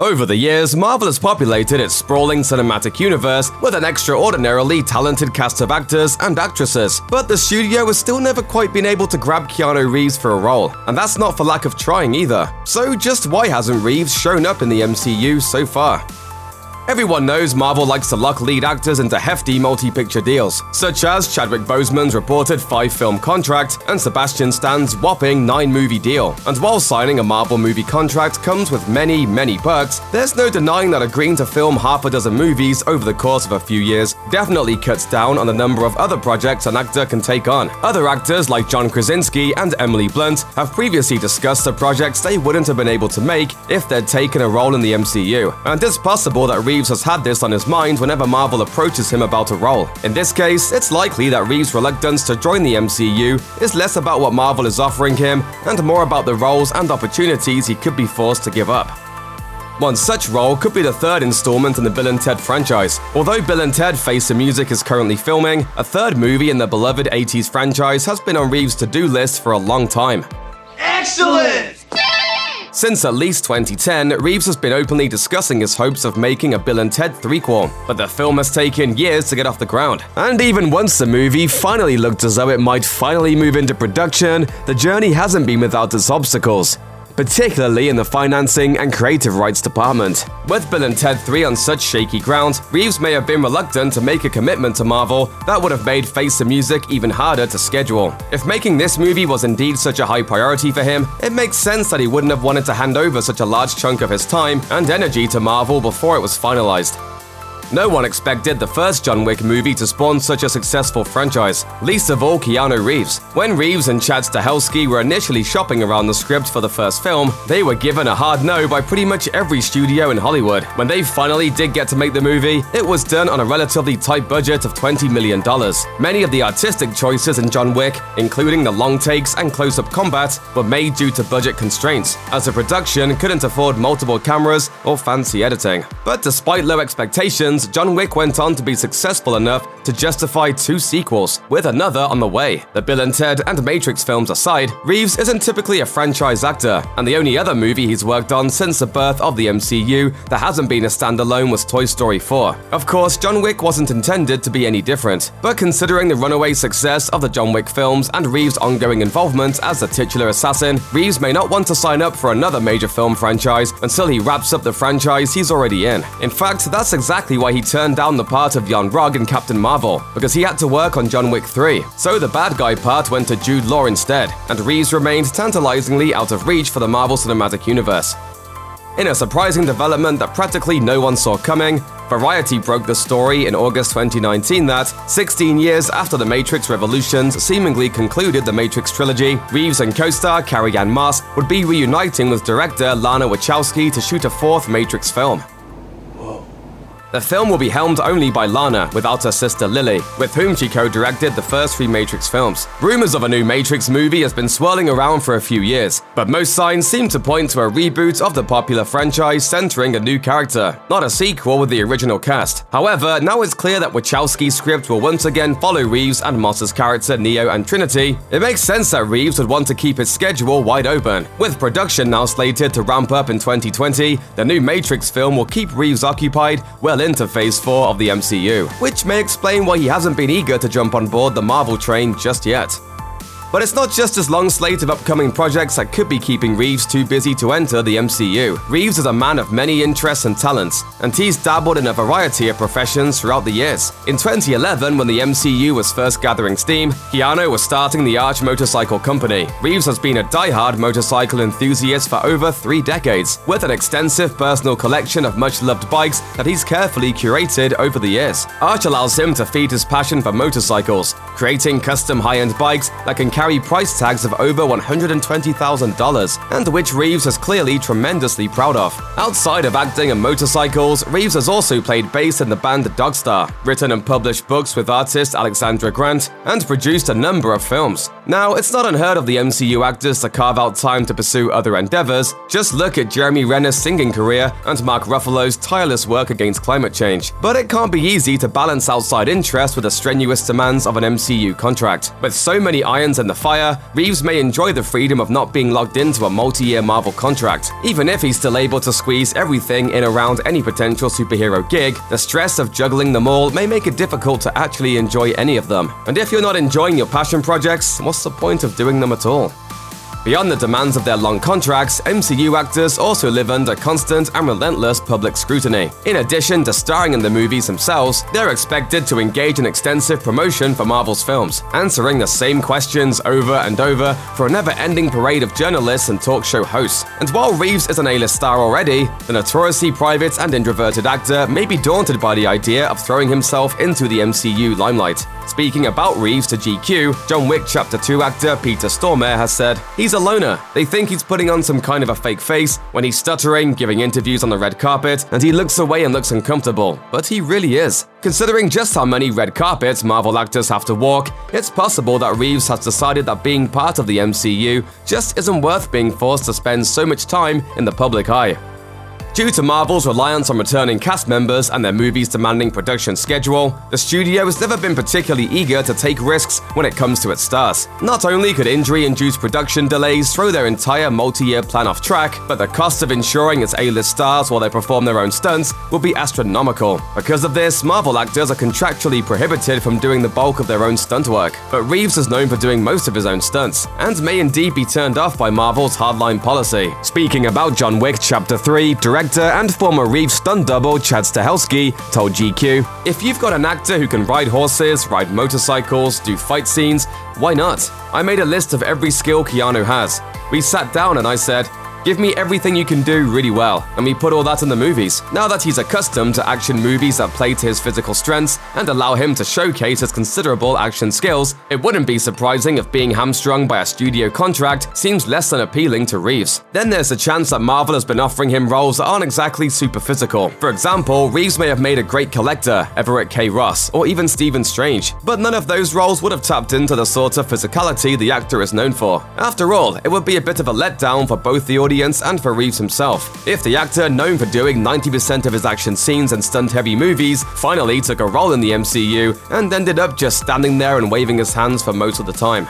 Over the years, Marvel has populated its sprawling cinematic universe with an extraordinarily talented cast of actors and actresses, but the studio has still never quite been able to grab Keanu Reeves for a role, and that's not for lack of trying either. So just why hasn't Reeves shown up in the MCU so far? Everyone knows Marvel likes to lock lead actors into hefty multi-picture deals, such as Chadwick Boseman's reported 5-film contract and Sebastian Stan's whopping 9-movie deal. And while signing a Marvel movie contract comes with many perks, there's no denying that agreeing to film half a dozen movies over the course of a few years definitely cuts down on the number of other projects an actor can take on. Other actors like John Krasinski and Emily Blunt have previously discussed the projects they wouldn't have been able to make if they'd taken a role in the MCU, and it's possible that Reeves has had this on his mind whenever Marvel approaches him about a role. In this case, it's likely that Reeves' reluctance to join the MCU is less about what Marvel is offering him and more about the roles and opportunities he could be forced to give up. One such role could be the third installment in the Bill & Ted franchise. Although Bill & Ted Face the Music is currently filming, a third movie in the beloved 80s franchise has been on Reeves' to-do list for a long time. Excellent! Since at least 2010, Reeves has been openly discussing his hopes of making a Bill & Ted threequel, but the film has taken years to get off the ground. And even once the movie finally looked as though it might finally move into production, the journey hasn't been without its obstacles, particularly in the financing and creative rights department. With Bill & Ted 3 on such shaky ground, Reeves may have been reluctant to make a commitment to Marvel that would have made Face the Music even harder to schedule. If making this movie was indeed such a high priority for him, it makes sense that he wouldn't have wanted to hand over such a large chunk of his time and energy to Marvel before it was finalized. No one expected the first John Wick movie to spawn such a successful franchise, least of all Keanu Reeves. When Reeves and Chad Stahelski were initially shopping around the script for the first film, they were given a hard no by pretty much every studio in Hollywood. When they finally did get to make the movie, it was done on a relatively tight budget of $20 million. Many of the artistic choices in John Wick, including the long takes and close-up combat, were made due to budget constraints, as the production couldn't afford multiple cameras or fancy editing. But despite low expectations, John Wick went on to be successful enough to justify 2 sequels, with another on the way. The Bill & Ted and Matrix films aside, Reeves isn't typically a franchise actor, and the only other movie he's worked on since the birth of the MCU that hasn't been a standalone was Toy Story 4. Of course, John Wick wasn't intended to be any different, but considering the runaway success of the John Wick films and Reeves' ongoing involvement as the titular assassin, Reeves may not want to sign up for another major film franchise until he wraps up the franchise he's already in. In fact, that's exactly why he turned down the part of Jan Rogg in Captain Marvel, because he had to work on John Wick 3. So the bad guy part went to Jude Law instead, and Reeves remained tantalizingly out of reach for the Marvel Cinematic Universe. In a surprising development that practically no one saw coming, Variety broke the story in August 2019 that, 16 years after The Matrix Revolutions seemingly concluded the Matrix trilogy, Reeves and co-star Carrie-Anne Moss would be reuniting with director Lana Wachowski to shoot a 4th Matrix film. The film will be helmed only by Lana, without her sister Lily, with whom she co-directed the first 3 Matrix films. Rumors of a new Matrix movie has been swirling around for a few years, but most signs seem to point to a reboot of the popular franchise centering a new character, not a sequel with the original cast. However, now it's clear that Wachowski's script will once again follow Reeves and Moss's character Neo and Trinity. It makes sense that Reeves would want to keep his schedule wide open. With production now slated to ramp up in 2020, the new Matrix film will keep Reeves occupied well into Phase 4 of the MCU, which may explain why he hasn't been eager to jump on board the Marvel train just yet. But it's not just his long slate of upcoming projects that could be keeping Reeves too busy to enter the MCU. Reeves is a man of many interests and talents, and he's dabbled in a variety of professions throughout the years. In 2011, when the MCU was first gathering steam, Keanu was starting the Arch Motorcycle Company. Reeves has been a die-hard motorcycle enthusiast for over 3 decades, with an extensive personal collection of much-loved bikes that he's carefully curated over the years. Arch allows him to feed his passion for motorcycles, creating custom high-end bikes that can carry price tags of over $120,000, and which Reeves is clearly tremendously proud of. Outside of acting and motorcycles, Reeves has also played bass in the band Dogstar, written and published books with artist Alexandra Grant, and produced a number of films. Now, it's not unheard of the MCU actors to carve out time to pursue other endeavors. Just look at Jeremy Renner's singing career and Mark Ruffalo's tireless work against climate change. But it can't be easy to balance outside interest with the strenuous demands of an MCU contract. With so many irons in in the fire, Reeves may enjoy the freedom of not being locked into a multi-year Marvel contract. Even if he's still able to squeeze everything in around any potential superhero gig, the stress of juggling them all may make it difficult to actually enjoy any of them. And if you're not enjoying your passion projects, what's the point of doing them at all? Beyond the demands of their long contracts, MCU actors also live under constant and relentless public scrutiny. In addition to starring in the movies themselves, they're expected to engage in extensive promotion for Marvel's films, answering the same questions over and over for a never-ending parade of journalists and talk show hosts. And while Reeves is an A-list star already, the notoriously private and introverted actor may be daunted by the idea of throwing himself into the MCU limelight. Speaking about Reeves to GQ, John Wick Chapter 2 actor Peter Stormare has said, "He's a loner. They think he's putting on some kind of a fake face when he's stuttering, giving interviews on the red carpet, and he looks away and looks uncomfortable. But he really is." Considering just how many red carpets Marvel actors have to walk, it's possible that Reeves has decided that being part of the MCU just isn't worth being forced to spend so much time in the public eye. Due to Marvel's reliance on returning cast members and their movies' demanding production schedule, the studio has never been particularly eager to take risks when it comes to its stars. Not only could injury-induced production delays throw their entire multi-year plan off track, but the cost of ensuring its A-list stars while they perform their own stunts will be astronomical. Because of this, Marvel actors are contractually prohibited from doing the bulk of their own stunt work. But Reeves is known for doing most of his own stunts, and may indeed be turned off by Marvel's hardline policy. Speaking about John Wick Chapter 3, director and former Reeves stunt double Chad Stahelski told GQ, "If you've got an actor who can ride horses, ride motorcycles, do fight scenes, why not? I made a list of every skill Keanu has. We sat down and I said, give me everything you can do really well, and we put all that in the movies." Now that he's accustomed to action movies that play to his physical strengths and allow him to showcase his considerable action skills, it wouldn't be surprising if being hamstrung by a studio contract seems less than appealing to Reeves. Then there's a chance that Marvel has been offering him roles that aren't exactly super physical. For example, Reeves may have made a great Collector, Everett K. Ross, or even Stephen Strange, but none of those roles would have tapped into the sort of physicality the actor is known for. After all, it would be a bit of a letdown for both the audience and for Reeves himself if the actor, known for doing 90% of his action scenes in stunt-heavy movies, finally took a role in the MCU and ended up just standing there and waving his hands for most of the time.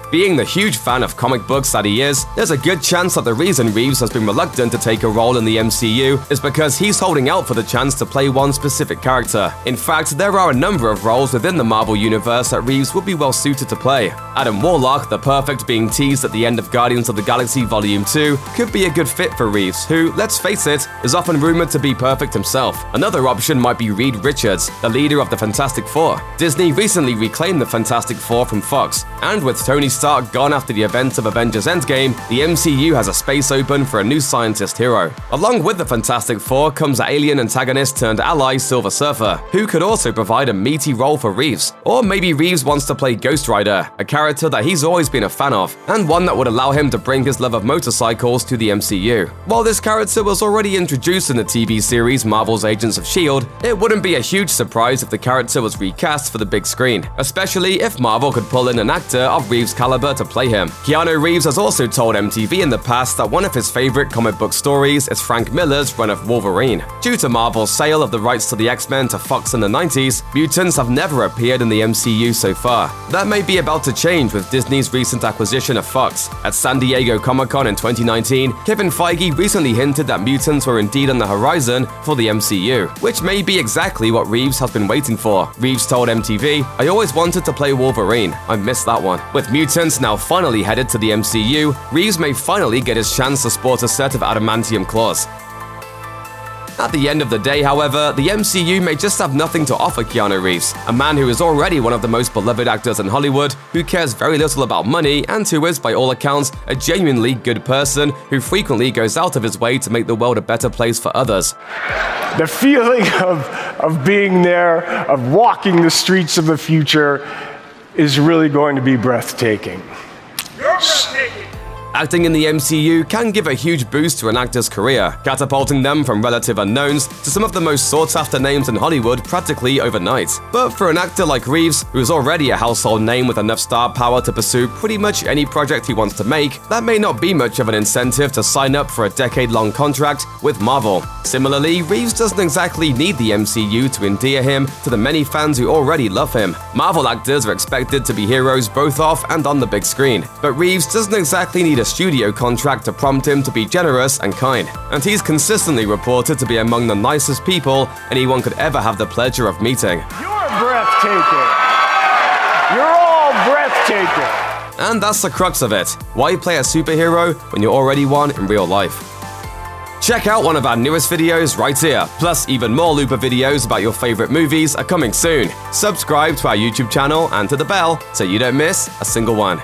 Being the huge fan of comic books that he is, there's a good chance that the reason Reeves has been reluctant to take a role in the MCU is because he's holding out for the chance to play one specific character. In fact, there are a number of roles within the Marvel Universe that Reeves would be well suited to play. Adam Warlock, the perfect being teased at the end of Guardians of the Galaxy Volume 2, could be a good fit for Reeves, who, let's face it, is often rumored to be perfect himself. Another option might be Reed Richards, the leader of the Fantastic Four. Disney recently reclaimed the Fantastic Four from Fox, and with Tony Stark gone after the events of Avengers Endgame, the MCU has a space open for a new scientist hero. Along with the Fantastic Four comes alien antagonist turned ally Silver Surfer, who could also provide a meaty role for Reeves. Or maybe Reeves wants to play Ghost Rider, a character that he's always been a fan of, and one that would allow him to bring his love of motorcycles to the MCU. While this character was already introduced in the TV series Marvel's Agents of S.H.I.E.L.D., it wouldn't be a huge surprise if the character was recast for the big screen, especially if Marvel could pull in an actor of Reeves' caliber to play him. Keanu Reeves has also told MTV in the past that one of his favorite comic book stories is Frank Miller's run of Wolverine. Due to Marvel's sale of the rights to the X-Men to Fox in the 90s, mutants have never appeared in the MCU so far. That may be about to change with Disney's recent acquisition of Fox. At San Diego Comic-Con in 2019, Kevin Feige recently hinted that mutants were indeed on the horizon for the MCU, which may be exactly what Reeves has been waiting for. Reeves told MTV, "I always wanted to play Wolverine. I missed that one." With mutants now finally headed to the MCU, Reeves may finally get his chance to sport a set of adamantium claws. At the end of the day, however, the MCU may just have nothing to offer Keanu Reeves, a man who is already one of the most beloved actors in Hollywood, who cares very little about money, and who is, by all accounts, a genuinely good person who frequently goes out of his way to make the world a better place for others. The feeling of being there, of walking the streets of the future, is really going to be breathtaking. You're breathtaking. Acting in the MCU can give a huge boost to an actor's career, catapulting them from relative unknowns to some of the most sought-after names in Hollywood practically overnight. But for an actor like Reeves, who is already a household name with enough star power to pursue pretty much any project he wants to make, that may not be much of an incentive to sign up for a decade-long contract with Marvel. Similarly, Reeves doesn't exactly need the MCU to endear him to the many fans who already love him. Marvel actors are expected to be heroes both off and on the big screen, but Reeves doesn't exactly need a studio contract to prompt him to be generous and kind. And he's consistently reported to be among the nicest people anyone could ever have the pleasure of meeting. You're breathtaking. You're all breathtaking. And that's the crux of it. Why play a superhero when you're already one in real life? Check out one of our newest videos right here. Plus, even more Looper videos about your favorite movies are coming soon. Subscribe to our YouTube channel and to the bell so you don't miss a single one.